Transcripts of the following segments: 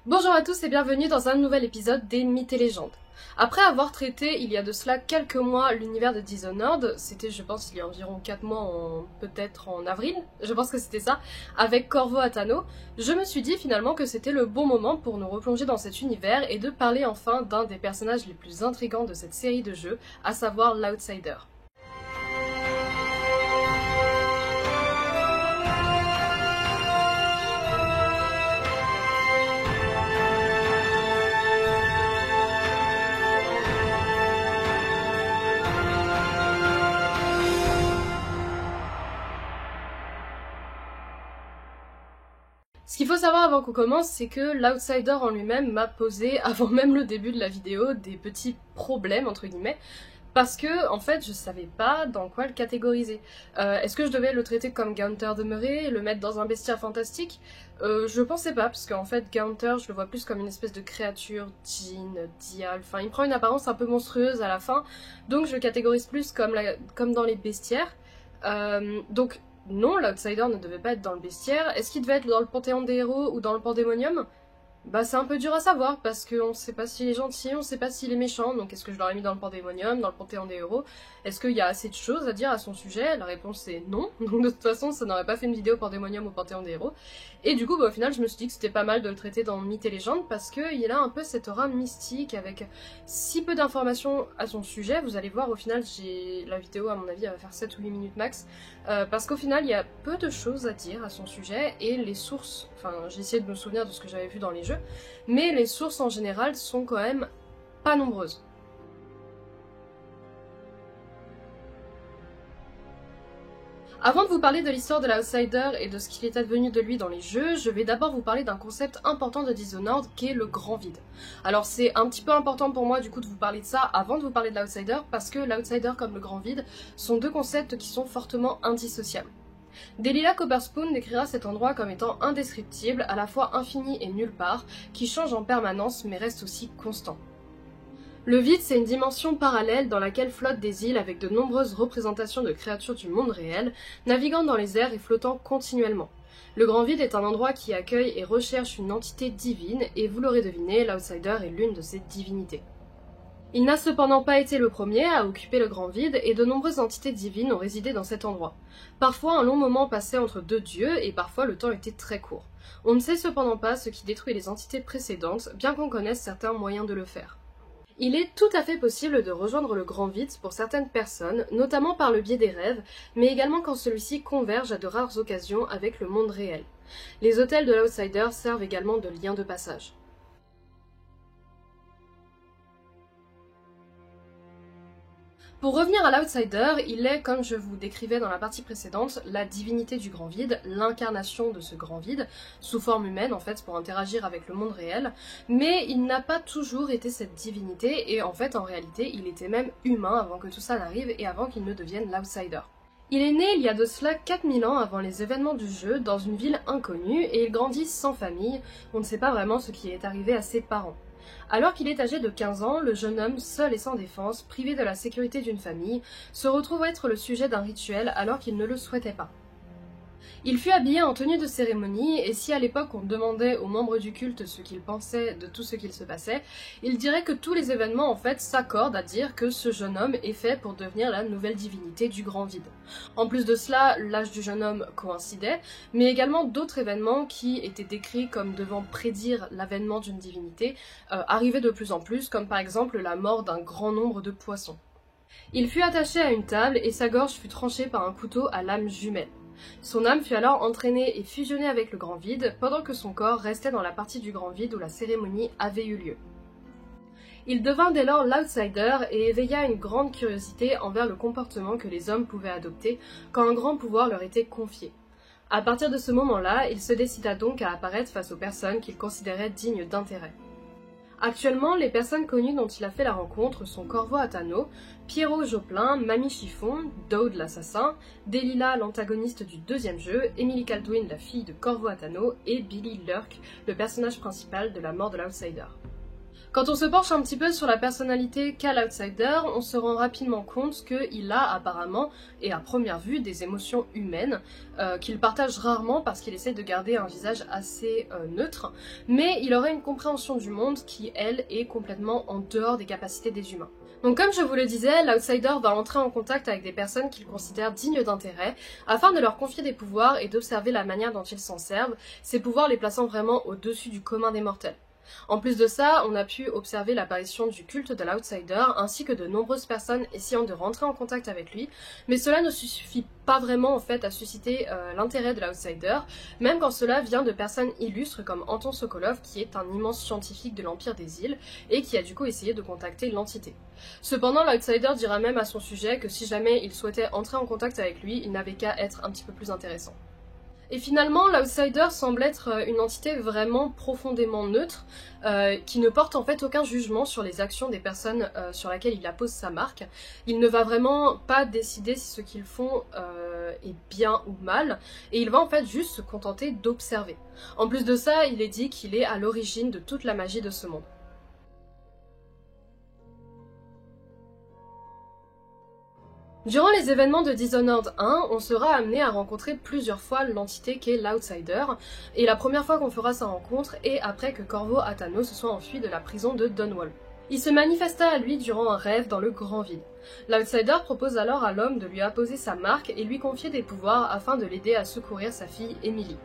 Bonjour à tous et bienvenue dans un nouvel épisode des Mythes et Légendes. Après avoir traité il y a de cela quelques mois l'univers de Dishonored, c'était je pense il y a environ 4 mois, peut-être en avril, je pense que c'était ça, avec Corvo Attano, je me suis dit finalement que c'était le bon moment pour nous replonger dans cet univers et de parler enfin d'un des personnages les plus intrigants de cette série de jeux, à savoir l'Outsider. Ce qu'il faut savoir avant qu'on commence, c'est que l'Outsider en lui-même m'a posé, avant même le début de la vidéo, des petits problèmes, entre guillemets, parce que, en fait, je savais pas dans quoi le catégoriser. Est-ce que je devais le traiter comme Gaunter de Murray, le mettre dans un bestiaire fantastique? Je pensais pas, parce qu'en fait, Gaunter, je le vois plus comme une espèce de créature, djinn, dial, enfin, il prend une apparence un peu monstrueuse à la fin, donc je le catégorise plus comme dans les bestiaires. Donc, non, l'Outsider ne devait pas être dans le bestiaire. Est-ce qu'il devait être dans le Panthéon des héros ou dans le Pandémonium? Bah c'est un peu dur à savoir, parce qu'on sait pas s'il est gentil, on sait pas s'il est méchant, donc est-ce que je l'aurais mis dans le Pandémonium, dans le Panthéon des héros? Est-ce qu'il y a assez de choses à dire à son sujet? La réponse est non, donc de toute façon ça n'aurait pas fait une vidéo Pandémonium ou Panthéon des héros. Et du coup bah, au final je me suis dit que c'était pas mal de le traiter dans Mythes et Légendes, parce qu'il a un peu cette aura mystique, avec si peu d'informations à son sujet. Vous allez voir au final, la vidéo à mon avis elle va faire 7 ou 8 minutes max, parce qu'au final il y a peu de choses à dire à son sujet, et les sources, enfin j'ai essayé de me souvenir de ce que j'avais vu dans les jeux, mais les sources en général sont quand même pas nombreuses. Avant de vous parler de l'histoire de l'Outsider et de ce qu'il est advenu de lui dans les jeux, je vais d'abord vous parler d'un concept important de Dishonored qui est le grand vide. Alors c'est un petit peu important pour moi du coup de vous parler de ça avant de vous parler de l'Outsider, parce que l'Outsider comme le grand vide sont deux concepts qui sont fortement indissociables. Delilah Copperspoon décrira cet endroit comme étant indescriptible, à la fois infini et nulle part, qui change en permanence mais reste aussi constant. Le vide, c'est une dimension parallèle dans laquelle flottent des îles avec de nombreuses représentations de créatures du monde réel, naviguant dans les airs et flottant continuellement. Le grand vide est un endroit qui accueille et recherche une entité divine, et vous l'aurez deviné, l'Outsider est l'une de ces divinités. Il n'a cependant pas été le premier à occuper le grand vide, et de nombreuses entités divines ont résidé dans cet endroit. Parfois un long moment passait entre deux dieux, et parfois le temps était très court. On ne sait cependant pas ce qui détruit les entités précédentes, bien qu'on connaisse certains moyens de le faire. Il est tout à fait possible de rejoindre le grand vide pour certaines personnes, notamment par le biais des rêves, mais également quand celui-ci converge à de rares occasions avec le monde réel. Les hôtels de l'Outsider servent également de lien de passage. Pour revenir à l'Outsider, il est, comme je vous décrivais dans la partie précédente, la divinité du grand vide, l'incarnation de ce grand vide, sous forme humaine en fait, pour interagir avec le monde réel, mais il n'a pas toujours été cette divinité, et en fait, en réalité, il était même humain avant que tout ça n'arrive et avant qu'il ne devienne l'Outsider. Il est né il y a de cela 4000 ans avant les événements du jeu, dans une ville inconnue, et il grandit sans famille, on ne sait pas vraiment ce qui est arrivé à ses parents. Alors qu'il est âgé de 15 ans, le jeune homme, seul et sans défense, privé de la sécurité d'une famille, se retrouve être le sujet d'un rituel alors qu'il ne le souhaitait pas. Il fut habillé en tenue de cérémonie, et si à l'époque on demandait aux membres du culte ce qu'ils pensaient de tout ce qu'il se passait, il dirait que tous les événements en fait s'accordent à dire que ce jeune homme est fait pour devenir la nouvelle divinité du grand vide. En plus de cela, l'âge du jeune homme coïncidait, mais également d'autres événements qui étaient décrits comme devant prédire l'avènement d'une divinité arrivaient de plus en plus, comme par exemple la mort d'un grand nombre de poissons. Il fut attaché à une table et sa gorge fut tranchée par un couteau à lame jumelle. Son âme fut alors entraînée et fusionnée avec le grand vide, pendant que son corps restait dans la partie du grand vide où la cérémonie avait eu lieu. Il devint dès lors l'Outsider et éveilla une grande curiosité envers le comportement que les hommes pouvaient adopter quand un grand pouvoir leur était confié. À partir de ce moment-là, il se décida donc à apparaître face aux personnes qu'il considérait dignes d'intérêt. Actuellement, les personnes connues dont il a fait la rencontre sont Corvo Attano, Pierrot Joplin, Mamie Chiffon, Dowd l'assassin, Delilah l'antagoniste du deuxième jeu, Emily Kaldwin la fille de Corvo Attano et Billy Lurk, le personnage principal de La mort de l'Outsider. Quand on se penche un petit peu sur la personnalité qu'a l'Outsider, on se rend rapidement compte qu'il a apparemment, et à première vue, des émotions humaines, qu'il partage rarement parce qu'il essaie de garder un visage assez neutre, mais il aurait une compréhension du monde qui, elle, est complètement en dehors des capacités des humains. Donc comme je vous le disais, l'Outsider va entrer en contact avec des personnes qu'il considère dignes d'intérêt, afin de leur confier des pouvoirs et d'observer la manière dont ils s'en servent, ces pouvoirs les plaçant vraiment au-dessus du commun des mortels. En plus de ça, on a pu observer l'apparition du culte de l'Outsider, ainsi que de nombreuses personnes essayant de rentrer en contact avec lui, mais cela ne suffit pas vraiment en fait à susciter l'intérêt de l'Outsider, même quand cela vient de personnes illustres comme Anton Sokolov, qui est un immense scientifique de l'Empire des Îles, et qui a du coup essayé de contacter l'entité. Cependant, l'Outsider dira même à son sujet que si jamais il souhaitait entrer en contact avec lui, il n'avait qu'à être un petit peu plus intéressant. Et finalement, l'Outsider semble être une entité vraiment profondément neutre, qui ne porte en fait aucun jugement sur les actions des personnes sur lesquelles il appose sa marque. Il ne va vraiment pas décider si ce qu'ils font est bien ou mal, et il va en fait juste se contenter d'observer. En plus de ça, il est dit qu'il est à l'origine de toute la magie de ce monde. Durant les événements de Dishonored 1, on sera amené à rencontrer plusieurs fois l'entité qu'est l'Outsider, et la première fois qu'on fera sa rencontre est après que Corvo Attano se soit enfui de la prison de Dunwall. Il se manifesta à lui durant un rêve dans le grand vide. L'Outsider propose alors à l'homme de lui apposer sa marque et lui confier des pouvoirs afin de l'aider à secourir sa fille Emily.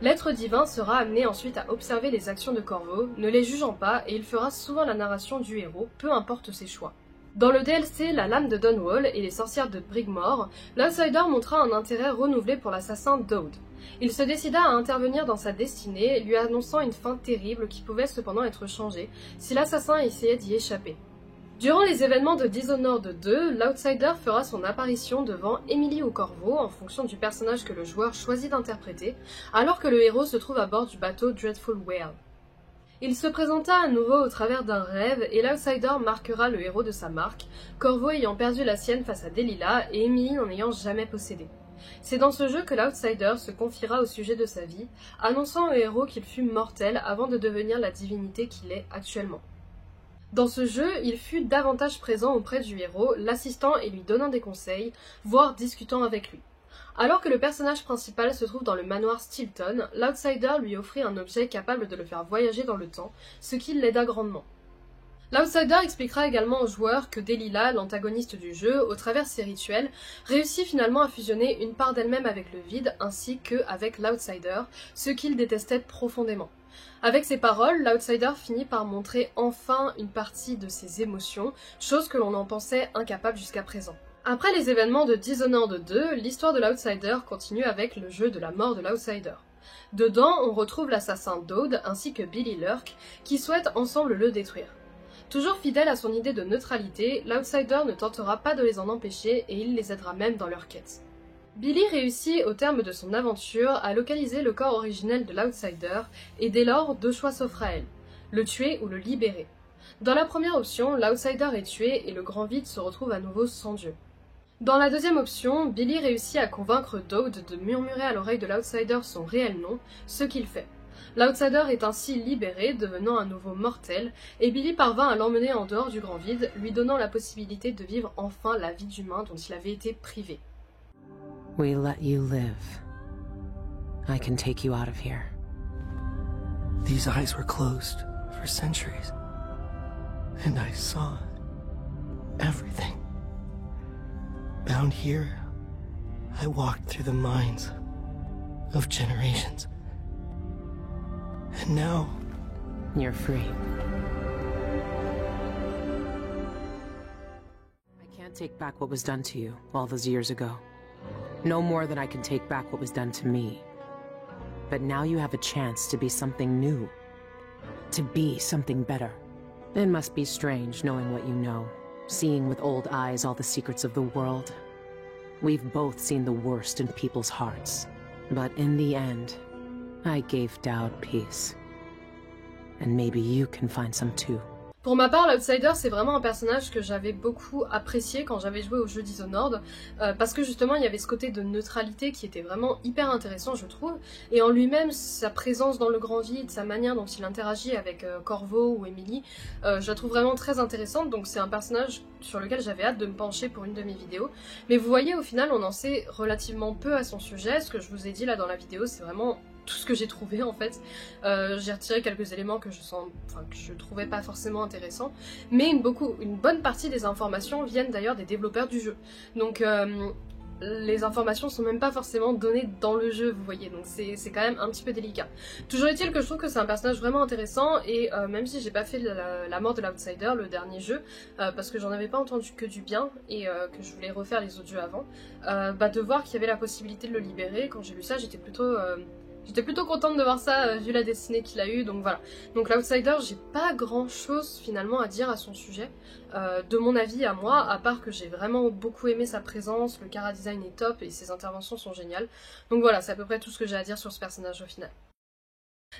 L'être divin sera amené ensuite à observer les actions de Corvo, ne les jugeant pas, et il fera souvent la narration du héros, peu importe ses choix. Dans le DLC La Lame de Dunwall et les sorcières de Brigmore, l'Outsider montra un intérêt renouvelé pour l'assassin Dowd. Il se décida à intervenir dans sa destinée, lui annonçant une fin terrible qui pouvait cependant être changée si l'assassin essayait d'y échapper. Durant les événements de Dishonored 2, l'Outsider fera son apparition devant Emily ou Corvo en fonction du personnage que le joueur choisit d'interpréter, alors que le héros se trouve à bord du bateau Dreadful Whale. Il se présenta à nouveau au travers d'un rêve et l'Outsider marquera le héros de sa marque, Corvo ayant perdu la sienne face à Delilah et Emily n'en ayant jamais possédé. C'est dans ce jeu que l'Outsider se confiera au sujet de sa vie, annonçant au héros qu'il fut mortel avant de devenir la divinité qu'il est actuellement. Dans ce jeu, il fut davantage présent auprès du héros, l'assistant et lui donnant des conseils, voire discutant avec lui. Alors que le personnage principal se trouve dans le manoir Stilton, l'Outsider lui offrit un objet capable de le faire voyager dans le temps, ce qui l'aida grandement. L'Outsider expliquera également aux joueurs que Delilah, l'antagoniste du jeu, au travers ses rituels, réussit finalement à fusionner une part d'elle-même avec le vide ainsi qu'avec l'Outsider, ce qu'il détestait profondément. Avec ces paroles, l'Outsider finit par montrer enfin une partie de ses émotions, chose que l'on en pensait incapable jusqu'à présent. Après les événements de Dishonored 2, l'histoire de l'Outsider continue avec le jeu de la mort de l'Outsider. Dedans, on retrouve l'assassin Dowd ainsi que Billy Lurk, qui souhaitent ensemble le détruire. Toujours fidèle à son idée de neutralité, l'Outsider ne tentera pas de les en empêcher et il les aidera même dans leur quête. Billy réussit au terme de son aventure à localiser le corps originel de l'Outsider et dès lors deux choix s'offrent à elle, le tuer ou le libérer. Dans la première option, l'Outsider est tué et le grand vide se retrouve à nouveau sans Dieu. Dans la deuxième option, Billy réussit à convaincre Dowd de murmurer à l'oreille de l'Outsider son réel nom, ce qu'il fait. L'Outsider est ainsi libéré, devenant à nouveau mortel, et Billy parvint à l'emmener en dehors du grand vide, lui donnant la possibilité de vivre enfin la vie d'humain dont il avait été privé. We let you live. I can take you out of here. These eyes were closed for centuries, and I saw everything. Bound here, I walked through the minds of generations. And now... You're free. I can't take back what was done to you all those years ago. No more than I can take back what was done to me. But now you have a chance to be something new. To be something better. It must be strange knowing what you know. Seeing with old eyes all the secrets of the world. We've both seen the worst in people's hearts. But in the end, I gave Dowd peace. And maybe you can find some too. Pour ma part, l'Outsider, c'est vraiment un personnage que j'avais beaucoup apprécié quand j'avais joué au jeu Dishonored, parce que justement il y avait ce côté de neutralité qui était vraiment hyper intéressant, je trouve, et en lui-même, sa présence dans le grand vide, sa manière dont il interagit avec Corvo ou Emily, je la trouve vraiment très intéressante, donc c'est un personnage sur lequel j'avais hâte de me pencher pour une de mes vidéos. Mais vous voyez, au final, on en sait relativement peu à son sujet. Ce que je vous ai dit là dans la vidéo, c'est vraiment tout ce que j'ai trouvé en fait. J'ai retiré quelques éléments que je trouvais pas forcément intéressants, mais une bonne partie des informations viennent d'ailleurs des développeurs du jeu. Donc les informations sont même pas forcément données dans le jeu, vous voyez, donc c'est quand même un petit peu délicat. Toujours est-il que je trouve que c'est un personnage vraiment intéressant, et même si j'ai pas fait la mort de l'Outsider, le dernier jeu, parce que j'en avais pas entendu que du bien, et que je voulais refaire les autres jeux avant, de voir qu'il y avait la possibilité de le libérer, quand j'ai lu ça, j'étais plutôt contente de voir ça, vu la destinée qu'il a eue, donc voilà. Donc l'Outsider, j'ai pas grand chose finalement à dire à son sujet, de mon avis à moi, à part que j'ai vraiment beaucoup aimé sa présence, le chara design est top et ses interventions sont géniales. Donc voilà, c'est à peu près tout ce que j'ai à dire sur ce personnage au final.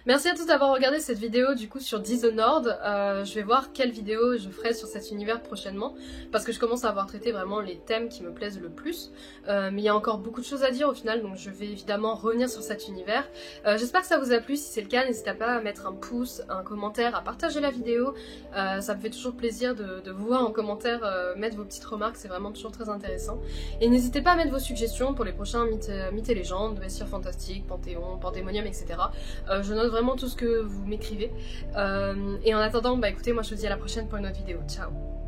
Merci à tous d'avoir regardé cette vidéo du coup sur Dishonored. Je vais voir quelle vidéo je ferai sur cet univers prochainement, parce que je commence à avoir traité vraiment les thèmes qui me plaisent le plus, mais il y a encore beaucoup de choses à dire au final, donc je vais évidemment revenir sur cet univers. J'espère que ça vous a plu. Si c'est le cas, n'hésitez pas à mettre un pouce, un commentaire, à partager la vidéo, ça me fait toujours plaisir de vous voir en commentaire mettre vos petites remarques, c'est vraiment toujours très intéressant. Et n'hésitez pas à mettre vos suggestions pour les prochains mythes et légendes, Vessirs fantastiques, Panthéon, Pandémonium, etc. Je note vraiment tout ce que vous m'écrivez. Et en attendant, écoutez, moi je vous dis à la prochaine pour une autre vidéo. Ciao!